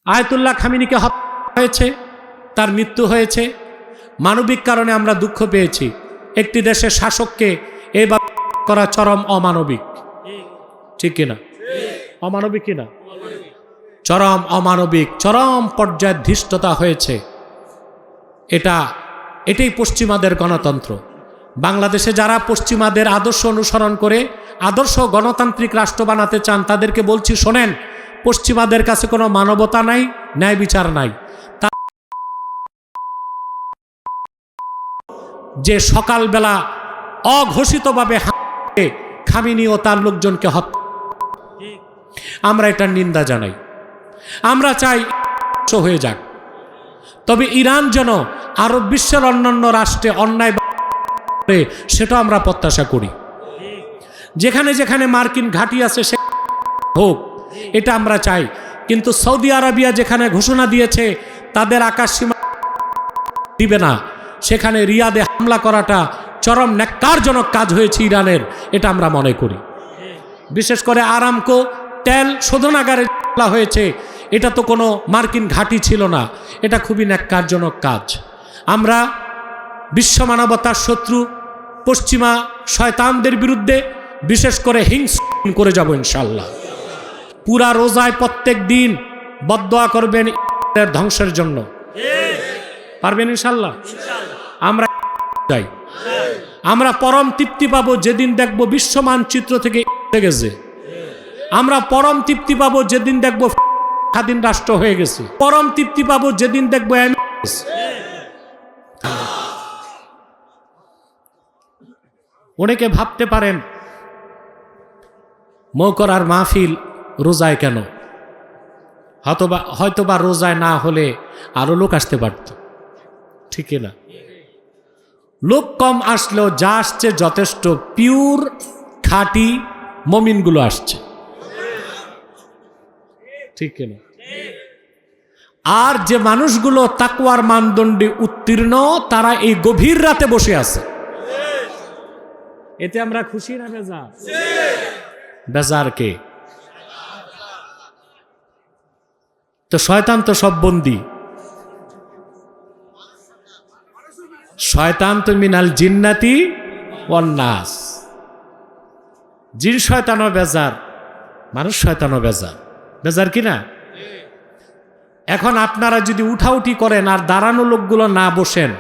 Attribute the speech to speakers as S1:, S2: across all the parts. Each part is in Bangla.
S1: আয়াতুল্লাহ খামিনিকে হত্যা হয়েছে, তার মৃত্যু হয়েছে, মানবিক কারণে আমরা দুঃখ পেয়েছি। একটি দেশের শাসককে এইভাবে করা চরম অমানবিক, ঠিক কিনা? অমানবিক কিনা? চরম অমানবিক, চরম পর্যায়ে ধৃষ্টতা হয়েছে। এটাই পশ্চিমাদের গণতন্ত্র। বাংলাদেশে যারা পশ্চিমাদের আদর্শ অনুসরণ করে আদর্শ গণতান্ত্রিক রাষ্ট্র বানাতে চান, তাদেরকে বলছি, শোনেন, পশ্চিমাদের কাছে কোনো মানবতা নাই, ন্যায় বিচার নাই। যে সকালবেলা অঘোষিতভাবে খামিনি ও তার লোকজনকে হত্যা, আমরা এটার নিন্দা জানাই। আমরা চাই হয়ে যাক, তবে ইরান যেন আরব বিশ্বের অন্যান্য রাষ্ট্রে অন্যায় সেটা আমরা প্রত্যাশা করি। যেখানে যেখানে মার্কিন ঘাঁটি আছে সে হোক, এটা আমরা চাই। কিন্তু সৌদি আরবিয়া যেখানে ঘোষণা দিয়েছে তাদের আকাশ সীমা দিবে না, সেখানে রিয়াদে হামলা করাটা চরম ন্যাক্কারজনক কাজ হয়েছে ইরানের, এটা আমরা মনে করি। বিশেষ করে আরামকো তেল শোধনাগারে হামলা হয়েছে, এটা তো কোনো মার্কিন ঘাঁটি ছিল না, এটা খুবই ন্যাক্কারজনক কাজ। আমরা বিশ্ব মানবতার শত্রু পশ্চিমা শয়তানদের বিরুদ্ধে বিশেষ করে হিংসা করে যাব ইনশাআল্লাহ। পুরা রোজায় প্রত্যেক দিন বদদোয়া করবেন এর ধ্বংসের জন্য, পারবেন ইনশাআল্লাহ? আমরা চাই, আমরা পরম তৃপ্তি পাবো যেদিন দেখব বিশ্ব মানচিত্র থেকে গেছে। আমরা পরম তৃপ্তি পাবো যেদিন দেখব স্বাধীন রাষ্ট্র হয়ে গেছে। পরম তৃপ্তি পাবো যেদিন দেখবো অনেকে ভাবতে পারেন মৌকরার মাহফিল রোজায় কেন? হয়তোবা রোজায় না হলে আরো লোক আসতে পারত, ঠিক না? লোক কম আসলেও যা আসছে যথেষ্ট, পিওর খাঁটি মমিনগুলো আসছে, ঠিক না? আর যে মানুষগুলো তাকওয়ার মানদণ্ডে উত্তীর্ণ, তারা এই গভীর রাতে বসে আছে। এতে আমরা খুশি না বেজার? বেজার কে? তো শয়তান তো সব বন্দী। শয়তান তো মিনাল জিন্নাতি ওয়ান নাস। জিন শয়তানও বেজার, মানুষ শয়তানও বেজার। বেজার কিনা? এখন আপনারা যদি উঠাউঠি করেন আর দাঁড়ানো লোকগুলো না বসেন,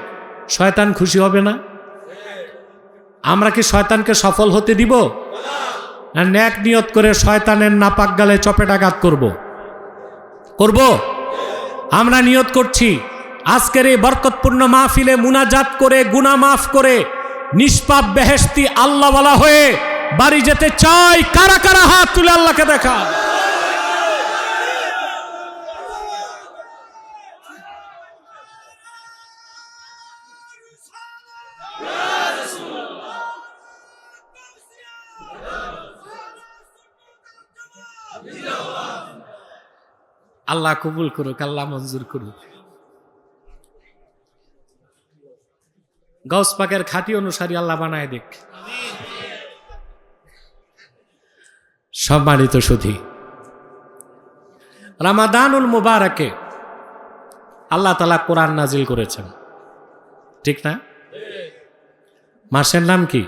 S1: শয়তান খুশি হবে না? আমরা কি শয়তানকে সফল হতে দিব? না ন্যাক নিয়ত করে শয়তানের নাপাক গালে চপেটাঘাত করব? আমরা নিয়ত করছি আজকের এই বরকতপূর্ণ মাহফিলে মুনাজাত করে গুনাহ মাফ করে নিষ্পাপ বেহেশতি আল্লাহওয়ালা হয়ে বাড়ি যেতে চাই। কারা কারা হাত তুলে আল্লাহকে দেখা? আল্লাহ কবুল করুক, আল্লাহ মঞ্জুর করুক। গাউস পাকের খাঁটি অনুসারী আল্লাহ বানায় দেখ। সম্মানিত সুধী, রমাদানুল মুবারকে আল্লাহ তাআলা কোরআন নাজিল করেছেন, ঠিক না? মাসের নাম কি?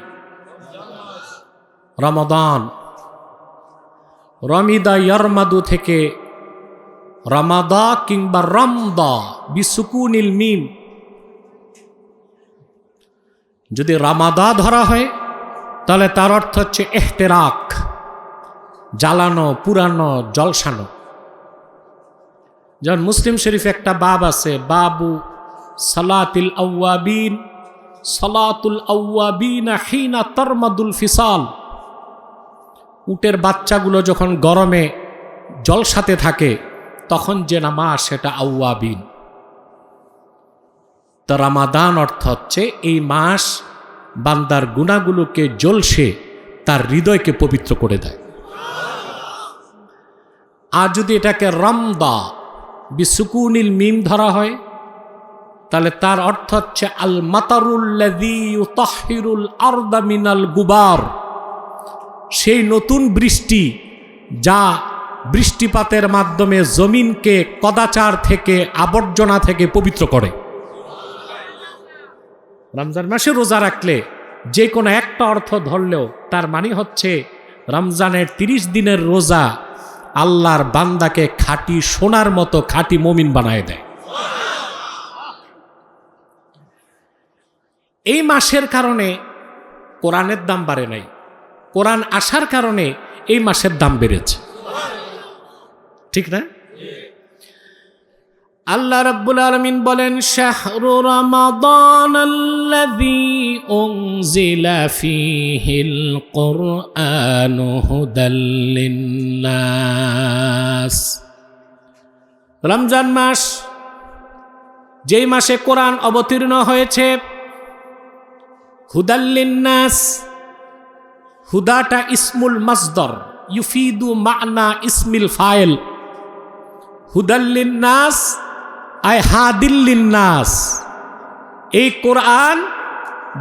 S1: রমাদান। রমিদা ইয়ারমাদু থেকে রমাদা কিংবা রমদা বিসুকুনিল মিম, যদি রামাদা ধরা হয় তাহলে তার অর্থ হচ্ছে ইহতিরাক, জ্বালানো, পুরানো, জলসানো। যেমন মুসলিম শরীফ একটা বাব আছে, বাবু সালাতুল আওয়াবিন, সালাতুল আওয়াবিন হিনা তারমাদুল ফিসাল। উটের বাচ্চাগুলো যখন গরমে জলসাতে থাকে তখন যে নামাজ, সেটা আওয়াবিন। তো রমাদান অর্থ হচ্ছে এই মাস বান্দার গুনাহগুলোকে জলসে তার হৃদয়কে পবিত্র করে দেয়। আর যদি এটাকে রমদা বিসুকুনিল মিম ধরা হয় তাহলে তার অর্থ হচ্ছে আল মাতারুল্লাযী ইউতাহহিরুল আরদা মিনাল গুবার, সেই নতুন বৃষ্টি যা বৃষ্টিপাতের মাধ্যমে জমিনকে কদাচার থেকে, আবর্জনা থেকে পবিত্র করে। রমজান মাসে রোজা রাখলে যে কোনো একটা অর্থ ধরলেও তার মানে হচ্ছে রমজানের 30 দিনের রোজা আল্লাহর বান্দাকে খাঁটি সোনার মতো খাঁটি মুমিন বানায় দেয়। এই মাসের কারণে কোরআনের দাম বাড়ে নাই, কোরআন আসার কারণে এই মাসের দাম বেড়েছে, ঠিক না? আল্লাহ রাব্বুল আলামিন বলেন, শাহরু রমাদানাল্লাযী উনজিলা ফীহিল কুরআনু হুদাল লিন্নাস। রমজান মাস, যেই মাসে কোরআন অবতীর্ণ হয়েছে, হুদাল লিন্নাস। হুদাটা ইসমুল মাসদর, ইউফিদু মা'না ইসমিল ফাইল। হুদাল লিন্নাস আই হাদিল লিন্নাস। এই কোরআন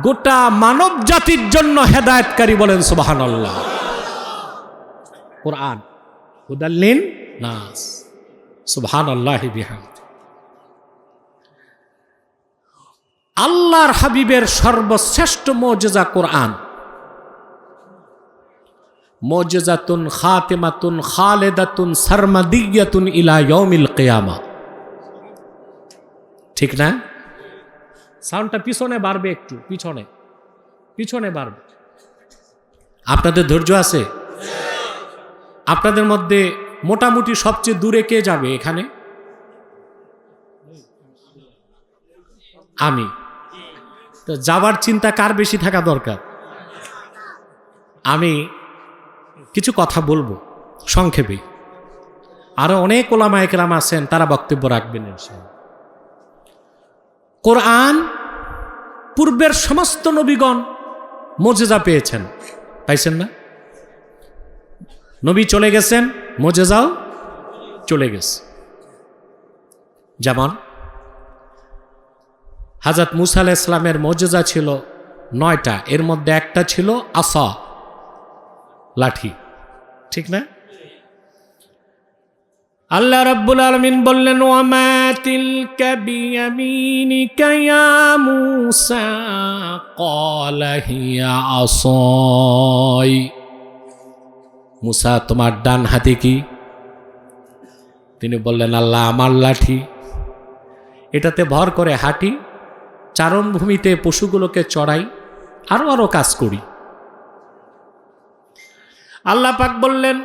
S1: গোটা মানব জাতির জন্য হেদায়েতকারী, বলেন সুবহানাল্লাহ। কোরআন হুদাল লিন্নাস, সুবহানাল্লাহি বিহামদি। আল্লাহর হাবিবের সর্বশ্রেষ্ঠ মুজিজা কোরআন। মুজিজাতুন খাতিমাতুন খালিদাতুন সারমাদিয়াতুন ইলা ইয়াউমিল কিয়ামা। ঠিক না? সাউন্ডটা পিছনে বাড়বে, একটু পিছনে পিছনে বাড়বে। আপনাদের ধৈর্য আছে? আপনাদের মধ্যে মোটামুটি সবচেয়ে দূরে কে যাবে এখানে? আমি। তো যাবার চিন্তা কার বেশি থাকা দরকার? আমি কিছু কথা বলবো সংক্ষেপে, আরো অনেক ওলামায়ে কেরাম আছেন, তারা বক্তব্য রাখবেন ইনশাআল্লাহ। কোরআন পূর্বের সমস্ত নবীগণ মুজিজা পেয়েছেন, পাইছেন না? নবী চলে গেছেন, মুজিজাও চলে গেছে। যেমন হযরত মূসা আলাইহিস সালামের মুজিজা ছিল 9টা, এর মধ্যে একটা ছিল আসা, লাঠি, ঠিক না? আল্লাহ রাব্বুল আলামিন বললেন, ওয়ামা তিলকা বিয়ামিনিকা ইয়া মূসা ক্বালা হিয়া আসাই। মূসা, তোমার ডান হাতে কি? তিনি বললেন, আল্লাহ, আমার লাঠি। এটাতে ভর করে হাঁটি, চারণভূমিতে পশুগুলোকে চড়াই, আরো আরো কাজ করি। আল্লাহ পাক বললেন,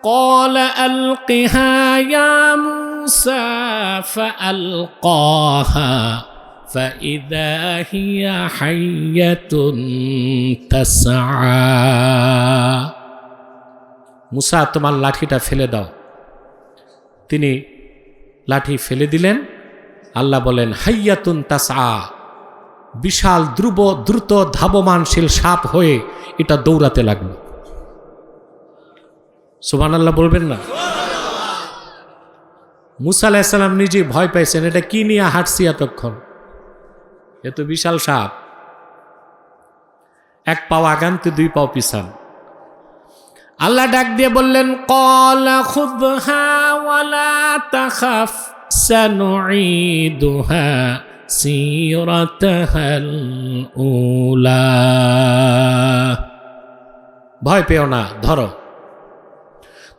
S1: ক্বালা আলকিহা ইয়া মূসা ফাআলকাহা ফাইযা হিয়া হাইয়াতুন তাসআ। মূসা, তোমার লাঠিটা ফেলে দাও। তিনি লাঠি ফেলে দিলেন। আল্লাহ বলেন, হাইয়াতুন তাসআ, বিশাল দ্রুত ধাবমানশীল সাপ হয়ে এটা দৌড়াতে লাগলো। সুবহানাল্লাহ বলবেন না? মূসা আলাইহিস সালাম নিজে ভয় পাইছেন, এটা কি নিয়ে হাঁটছি এতক্ষণ, এত বিশাল সাপ। এক পাও আগান্তে, 2 পাও পিছান। আল্লাহ ডাক দিয়ে বললেন, ক্বালা খুযহা ওয়ালা তাখাফ সানুঈদুহা সিরাতাহাল উলা। ভয় পেও না, ধরো।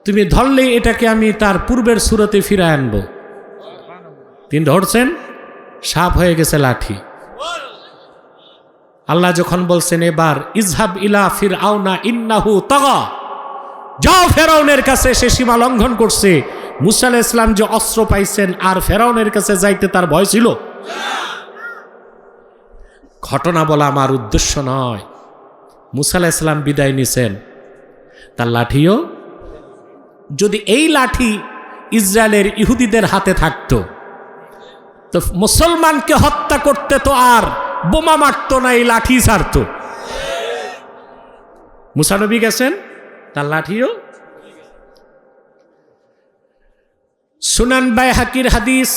S1: তুমি ধরলে এটাকে আমি তার পূর্বের সুরতে ফিরে আনব। তিনি ধরছেন, সাপ হয়ে গেছে লাঠি। আল্লাহ যখন বলছেন, এবার ইযহাব ইলা ফিরআউনা ইন্নাহু তাগা, যাও ফেরাউনের কাছে, সে সীমা লঙ্ঘন করছে। মূসা আলাইহিস সালাম যে অস্ত্র পাইছেন, আর ফেরাউনের কাছে যাইতে তার ভয় ছিল? ঘটনা বলা আমার উদ্দেশ্য নয়। মূসা আলাইহিস সালাম বিদায় নিছেন, তার লাঠিও, যদি এই লাঠি ইসরায়েলের ইহুদিদের হাতে থাকতো তো মুসলমানকে হত্যা করতে তো আর বোমা মারত না, এই লাঠি ছাড়ত। মূসা নবী গেছেন, তার লাঠিও। সুনান বাইহাকির হাদিস,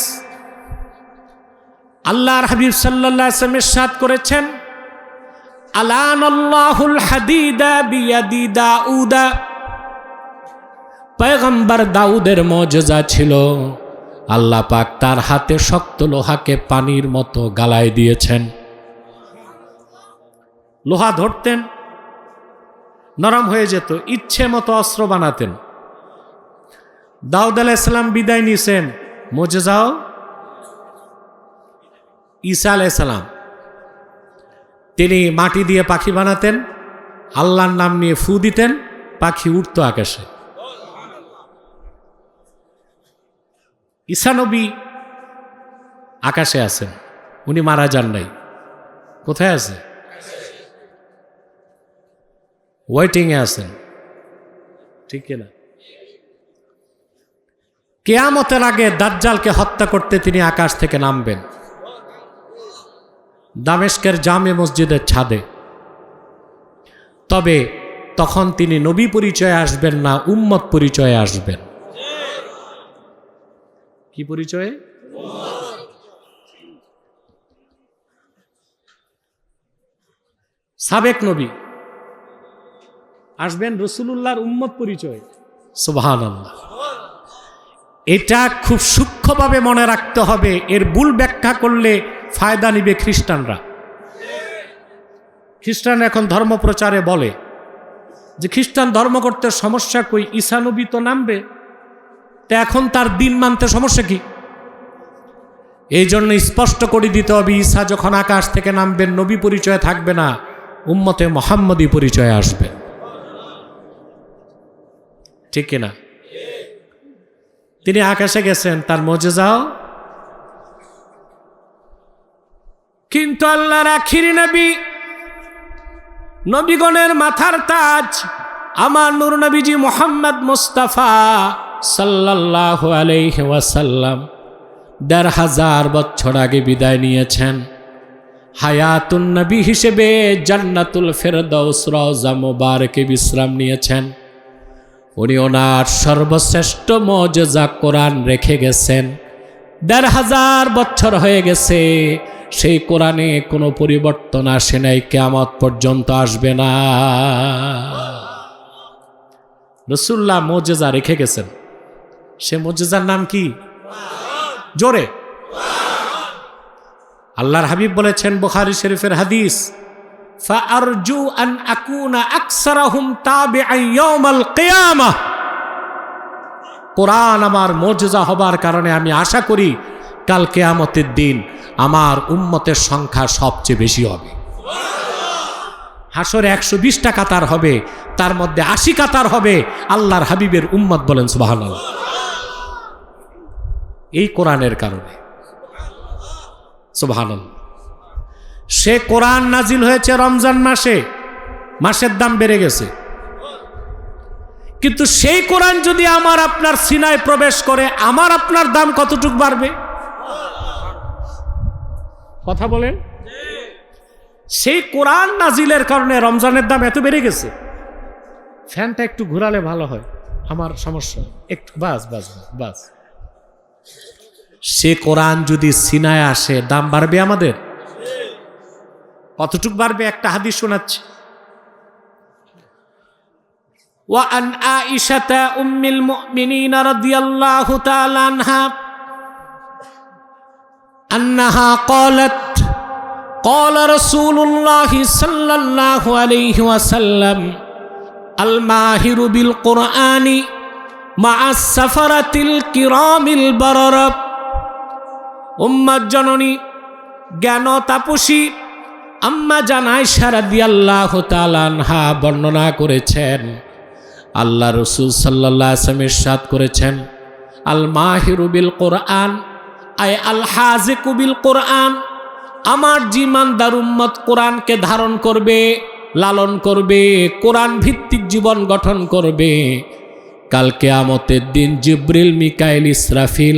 S1: আল্লাহর হাবিব সাল্লাল্লাহু আলাইহি ওয়াসাল্লাম ইরশাদ করেছেন, আলানাল্লাহুল হাদিদা বিয়াদি দাউদা পয়গম্বর দাউদের মুজিজা ছিল আল্লাহ পাক তার হাতে শক্ত লোহাকে পানির মতো গালায় দিয়েছেন। লোহা ধরতেন নরম হয়ে যেত, ইচ্ছে মতো অস্ত্র বানাতেন। দাউদ আলাইহিস সালাম বিদায় নিছেন, মুজিজাও ঈসা আলাইহিস সালাম তিনি মাটি দিয়ে পাখি বানাতেন, আল্লাহর নাম নিয়ে ফু দিতেন, পাখি উঠত আকাশে। ঈসা নবী আকাশে আছেন, উনি মারা যান নাই। কোথায় আছে? ওয়েটিংয়ে আছেন, ঠিক কিনা? কিয়ামতের আগে দাজ্জালকে হত্যা করতে তিনি আকাশ থেকে নামবেন দামেস্কের জামে মসজিদের ছাদে। তবে তখন তিনি নবী পরিচয়ে আসবেন না, উম্মত পরিচয়ে আসবেন। কি পরিচয়ে? সাবেক নবী আসবেন রাসূলুল্লাহর উম্মত পরিচয়ে। সুবহানাল্লাহ। এটা খুব সূক্ষ্মভাবে মনে রাখতে হবে, এর ভুল ব্যাখ্যা করলে ফায়দা নিবে খ্রিস্টানরা। খ্রিস্টানরা এখন ধর্ম প্রচারে বলে যে খ্রিস্টান ধর্ম করতে সমস্যা কই, ঈসা নবী তো নামবে, তা এখন তার দিন মানতে সমস্যা কি? এই জন্য স্পষ্ট করে দিতে হবে, ঈসা যখন আকাশ থেকে নামবেন নবী পরিচয় থাকবে না, উম্মতে মুহাম্মদী পরিচয় আসবে। ঠিক কিনা? তিনি আকাশে গেছেন, তার মুজিজাও। কিন্তু আল্লাহর আখিরি নবী, নবীগণের মাথার তাজ আমার নূর নবীজি মুহাম্মদ মুস্তাফা সাল্লাল্লাহু আলাইহি ওয়াসাল্লাম ১৫০০ বছর আগে বিদায় নিয়েছেন। হায়াতুন নবী হিসেবে জান্নাতুল ফেরদাউস রওজা মুবারকে বিশ্রাম নিয়েছেন। উনি ওনার সর্বশ্রেষ্ঠ মুজিজা কোরআন রেখে গেছেন। ১৫০০ বছর হয়ে গেছে, সেই কোরআনে কোনো পরিবর্তন আসে নাই, কিয়ামত পর্যন্ত আসবে না। রাসূলুল্লাহ মুজিজা রেখে গেছেন, সে মুজিজার নাম কি? জোরে আল্লাহর হাবিব বলেছেন, বুখারী শরীফের হাদিস, ফাআরজু আন আকুনা আকসারাহুম তাবিআন ইয়াউমাল কিয়ামাহ। কোরআন আমার মুজিজা হবার কারণে আমি আশা করি কাল কিয়ামতের দিন আমার উম্মতের সংখ্যা সবচেয়ে বেশি হবে। হাসরে ১২০টা কাতার হবে, তার মধ্যে ৮০ কাতার হবে আল্লাহর হাবিবের উম্মত। বলেন সুবহানাল্লাহ। এই কোরআনের কারণে। সুবহানাল্লাহ। সে কোরআন নাজিল হয়েছে রমজান মাসে, মাসের দাম বেড়ে গেছে, কিন্তু সেই কোরআন যদি আমার আপনার সিনায় প্রবেশ করে, আমার আপনার দাম কতটুকু বাড়বে? কথা বলেন। সেই কোরআন নাজিলের কারণে রমজানের দাম এত বেড়ে গেছে। ফ্যানটা একটু ঘোরালে ভালো হয়, আমার সমস্যা একটু, বাস বাস বাস। সে কোরআন যদি সিনায় আসে, দাম বাড়বে আমাদের। কতটুক বাড়বে? একটা হাদিস শোনাচ্ছি। وعن عائشة أم المؤمنين رضي الله تعالى عنها أنها قالت قال رسول الله صلى الله عليه وسلم الماهر بالقرآن مع السفرة الكرام البررة। উম্মাত জননী জ্ঞান তাপসী আম্মা জান আয়েশা রাদিয়াল্লাহু তাআলা আনহা বর্ণনা করেছেন, আল্লাহ রাসূল সাল্লাল্লাহু আলাইহি ওয়াসাল্লাম ইরশাদ করেছেন, আল মাহিরু বিল কোরআন আয় আল হাযিকু বিল কোরআন। আমার জীবনদার উম্মত কোরআনকে ধারণ করবে, লালন করবে, কোরআন ভিত্তিক জীবন গঠন করবে, কাল কিয়ামতের দিন জিবরিল, মিকাইল, ইসরাফিল,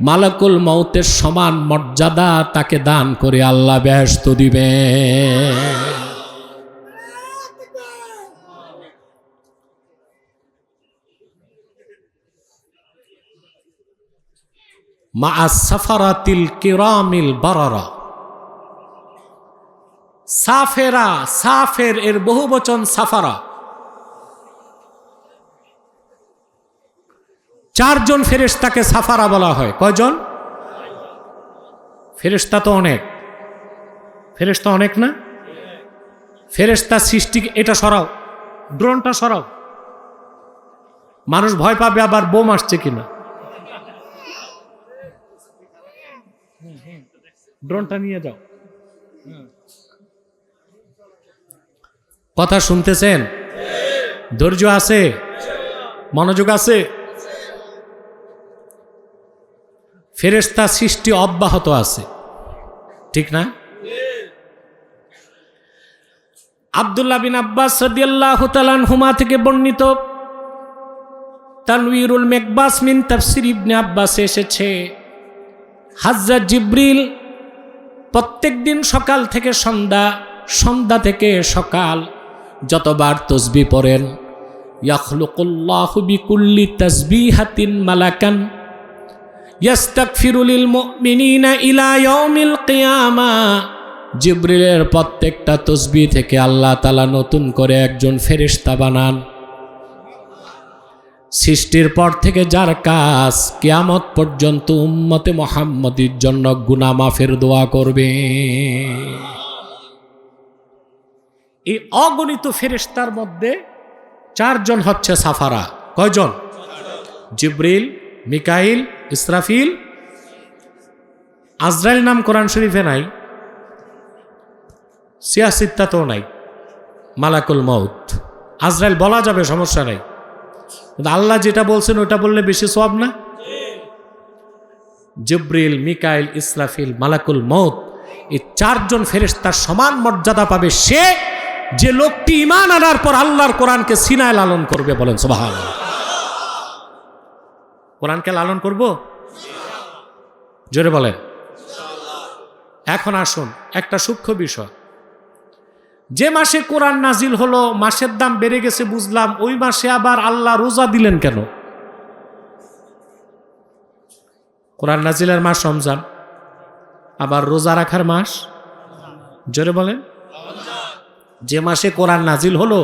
S1: মালাকুল মউতের সমান মর্যাদা তাকে দান করে আল্লাহ বেহেশত দিবে। মা সাফারাতিল কিরামিল বারারা। সাফেরা, সাফের এর বহুবচন সাফারা। চারজন ফেরেশতাকে সাফারা বলা হয়। কয়জন? ফেরেশতা তো অনেক, ফেরেশতা অনেক না? ফেরেশতা সৃষ্টি, এটা সরাও, ড্রোনটা সরাও, মানুষ ভয় পাবে আবার বোম আসছে কিনা। ড্রোনটা নিয়ে যাও। কথা শুনতেছেন? ধৈর্য আছে? মনোযোগ আছে? ফেরেশতা সৃষ্টি অব্যাহত আছে, ঠিক না? আব্দুল্লাহ বিন আব্বাস রাদিয়াল্লাহু তাআলা আনহুমা থেকে বর্ণিত তানওয়ীরুল মিকবাস মিন তাফসীর ইবনে আব্বাস এসেছে, হযরত জিবরিল প্রত্যেকদিন সকাল থেকে সন্ধ্যা, সন্ধ্যা থেকে সকাল যতবার তাসবিহ পড়েন, ইয়াখলুকুল্লাহু বিকুল্লি তাসবিহাতিন মালাকান ইয়াস্তাগফিরু লিল মুমিনিনা ইলা ইয়াউমিল কিয়ামা। জিবরিলের প্রত্যেকটা তাসবিহ থেকে আল্লাহ তাআলা নতুন করে একজন ফেরেশতা বানান। সৃষ্টির পর থেকে যার কাজ কিয়ামত পর্যন্ত উম্মতে মুহাম্মদীর জন্য গুনাহ মাফের দোয়া করবে। এই অগণিত ফেরেশতার মধ্যে চারজন হচ্ছে সাফারা। কয়জন? জিবরিল, মিকাইল, ইসরাফিল। আজরাইল নাম কোরআন শরীফে নাই, সিয়াসিত্তাতেও নাই, মালাকুল মউত। আজরাইল বলা যাবে, সমস্যা নাই, আল্লাহ যেটা বলছেন ওটা বললে বেশি সওয়াব না? জিবরিল, মিকাইল, ইসরাফিল, মালাকুল মউত, এই চারজন ফেরেশতার সমান মর্যাদা পাবে সে যে লোকটি ঈমান আনার পর আল্লাহর কোরআনকে সিনায় লালন করবে। বলেন সুবহানাল্লাহ। কোরআনকে লালন করব? জোরে বলেন। এখন আসুন একটা সূক্ষ্ম বিষয়, যে মাসে কোরআন নাজিল হলো মাসের দাম বেড়ে গেছে বুঝলাম, ওই মাসে আবার আল্লাহ রোজা দিলেন কেন? কোরআন নাজিলের মাস রমজান, আবার রোজা রাখার মাস। জোরে বলেন। যে মাসে কোরআন নাজিল হলো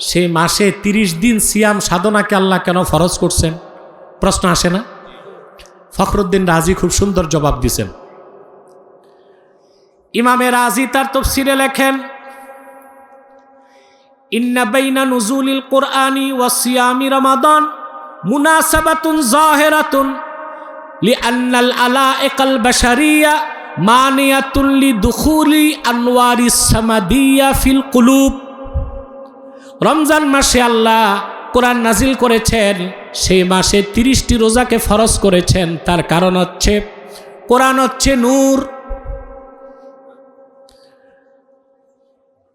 S1: সেই মাসে 30 দিন সিয়াম সাধনাকে আল্লাহ কেন ফরজ করছেন? প্রশ্ন আসে না? ফখরুদ্দিন রাজি খুব সুন্দর জবাব দিছেন। ইমামে রাজি তার তাফসীরে লেখেন, ইন্না বাইনা নুজুলিল কুরআনি ওয়া সিয়ামি রমাদান মুনাসাবাতুন যাহিরাতুন লিআন্নাল আলাইকাল বাশারিয়া মানিয়াতুন লিদুখুলি আনওয়ারিস সামাদিয়া ফিল কুলুব। রমজান মাসে আল্লাহ কোরআন নাজিল করেছেন, সেই মাসে 30টি রোজাকে ফরজ করেছেন। তার কারণ হচ্ছে কোরআন হচ্ছে নূর,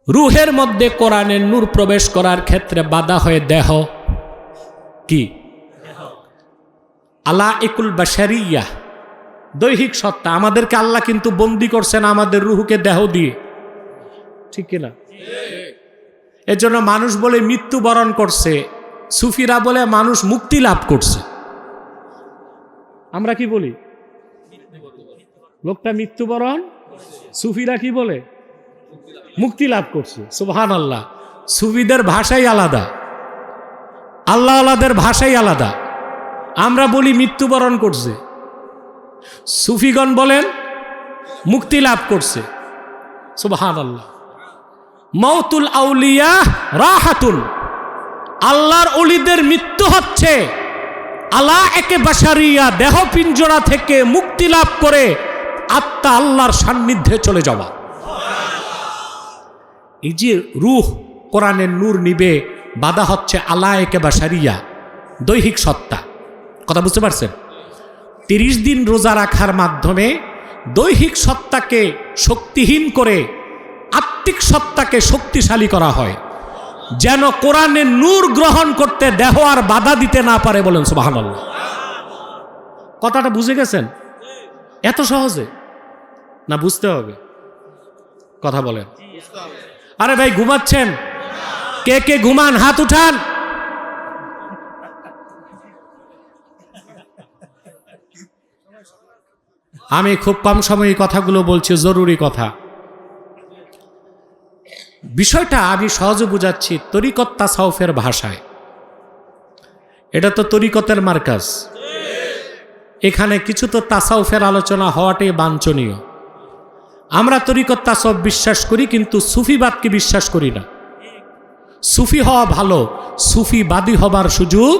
S1: রুহের মধ্যে কোরআনের নূর প্রবেশ করার ক্ষেত্রে বাধা হয়ে দেহ কি আলাইকুল বাশারিয়া, দৈহিক সত্তা। আমাদেরকে আল্লাহ কিন্তু বন্দী করছেন আমাদের রুহকে দেহ দিয়ে, ঠিক কিনা? এর জন্য মানুষ বলে মৃত্যুবরণ করছে, সুফিরা বলে মানুষ মুক্তি লাভ করছে। আমরা কি বলি? লোকটা মৃত্যুবরণ, সুফিরা কি বলে? মুক্তি লাভ করছে। সুবহানাল্লাহ। সুফিদের ভাষাই আলাদা, আল্লাহ আলাদের ভাষাই আলাদা। আমরা বলি মৃত্যুবরণ করছে, সুফিগণ বলেন মুক্তি লাভ করছে। সুবহানাল্লাহ। মাউতুল আউলিয়া রাহাতুন, আল্লাহর ওলিদের মৃত্যু হচ্ছে আলা একে বাশারিয়া, দেহ পিঞ্জরা থেকে মুক্তি লাভ করে আত্মা আল্লাহর সান্নিধ্যে চলে যাওয়া। এই যে রূহ কোরআনের নূর নিবে, বাধা হচ্ছে আলা একে বাশারিয়া, দৈহিক সত্তা। কথা বুঝতে পারছেন? 30 দিন রোজা রাখার মাধ্যমে দৈহিক সত্তাকে শক্তিহীন করে আত্মিক সত্তাকে শক্তিশালী করা হয়, যেন কোরআনের নূর গ্রহণ করতে দেহ আর বাধা দিতে না পারে। বলেন সুবহানাল্লাহ। কথাটা বুঝে গেছেন? এত সহজে না? বুঝতে হবে। কথা বলেন। আরে ভাই ঘুমাচ্ছেন? কে কে ঘুমান হাত উঠান। আমি খুব কম সময়ে কথাগুলো বলছি, জরুরি কথা। বিষয়টা আমি সহজে বুঝাচ্ছি তরিকত তাসাউফের ভাষায়। এটা তো তরিকতের মার্কাজ। এখানে কিছু তো তাসাউফের আলোচনা হওয়াটাই বাঞ্ছনীয়। আমরা তরিকত তাসাউফ বিশ্বাস করি, কিন্তু সুফিবাদকে বিশ্বাস করি না। সুফি হওয়া ভালো, সুফিবাদী হবার সুযোগ।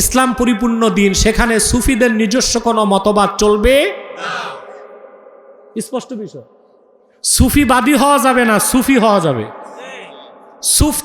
S1: ইসলাম পরিপূর্ণ দিন, সেখানে সুফিদের নিজস্ব কোনো মতবাদ চলবে স্পষ্ট বিষয়। সুফিবাদী হওয়া যাবে না, সুফি হওয়া যাবে। সুফ